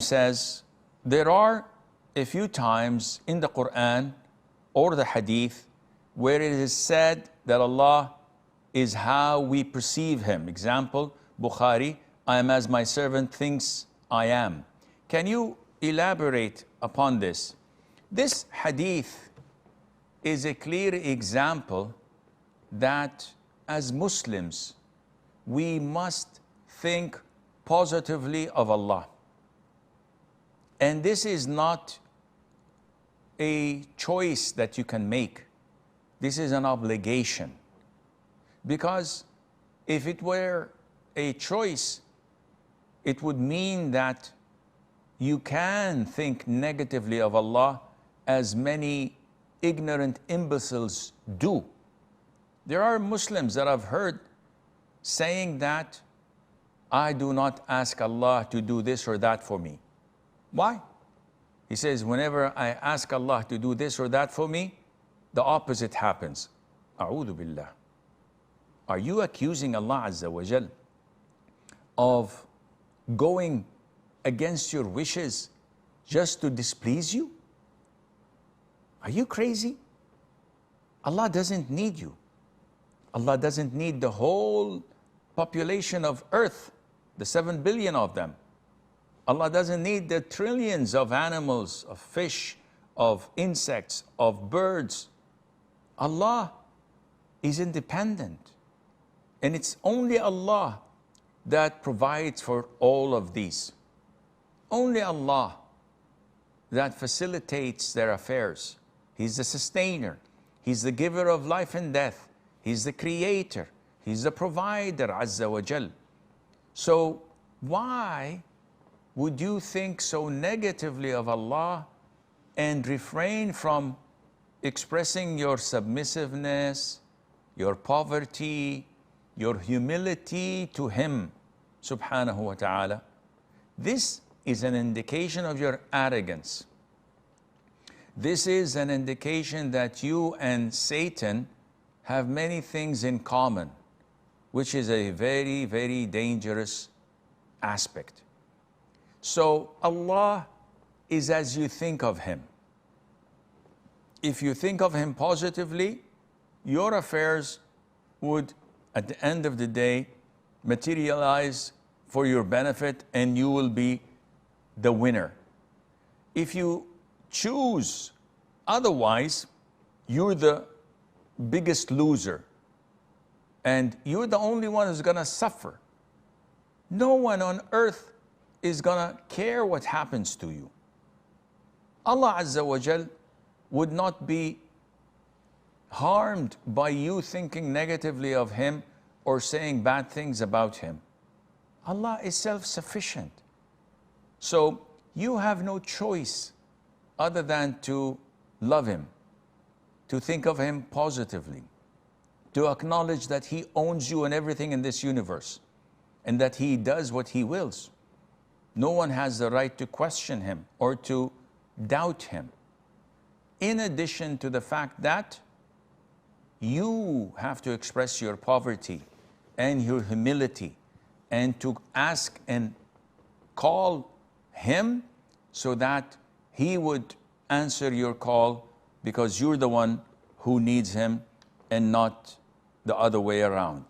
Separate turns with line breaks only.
says there are a few times in the Quran or the hadith where it is said that Allah is how we perceive him. Example, Bukhari, I am as my servant thinks I am. Can you elaborate upon this? This hadith is a clear example that as Muslims we must think positively of Allah. And this is not a choice that you can make. This is an obligation. Because if it were a choice, it would mean that you can think negatively of Allah as many ignorant imbeciles do. There are Muslims that I've heard saying that I do not ask Allah to do this or that for me. Why? He says, whenever I ask Allah to do this or that for me, the opposite happens. A'udhu billah. Are you accusing Allah Azza wa Jal of going against your wishes just to displease you? Are you crazy? Allah doesn't need you. Allah doesn't need the whole population of earth, the 7 billion of them. Allah doesn't need the trillions of animals, of fish, of insects, of birds. Allah is independent. And it's only Allah that provides for all of these. Only Allah that facilitates their affairs. He's the sustainer. He's the giver of life and death. He's the creator. He's the provider, Azza wa Jal. So why would you think so negatively of Allah and refrain from expressing your submissiveness, your poverty, your humility to Him, subhanahu wa ta'ala? This is an indication of your arrogance. This is an indication that you and Satan have many things in common, which is a very, very dangerous aspect. So Allah is as you think of Him. If you think of Him positively, your affairs would, at the end of the day, materialize for your benefit and you will be the winner. If you choose otherwise, you're the biggest loser and you're the only one who's gonna suffer. No one on earth is gonna care what happens to you. Allah Azza wa Jal would not be harmed by you thinking negatively of Him or saying bad things about Him. Allah is self-sufficient. So you have no choice other than to love Him, to think of Him positively, to acknowledge that He owns you and everything in this universe, and that He does what He wills. No one has the right to question Him or to doubt Him. In addition to the fact that you have to express your poverty and your humility and to ask and call Him so that He would answer your call, because you're the one who needs Him and not the other way around.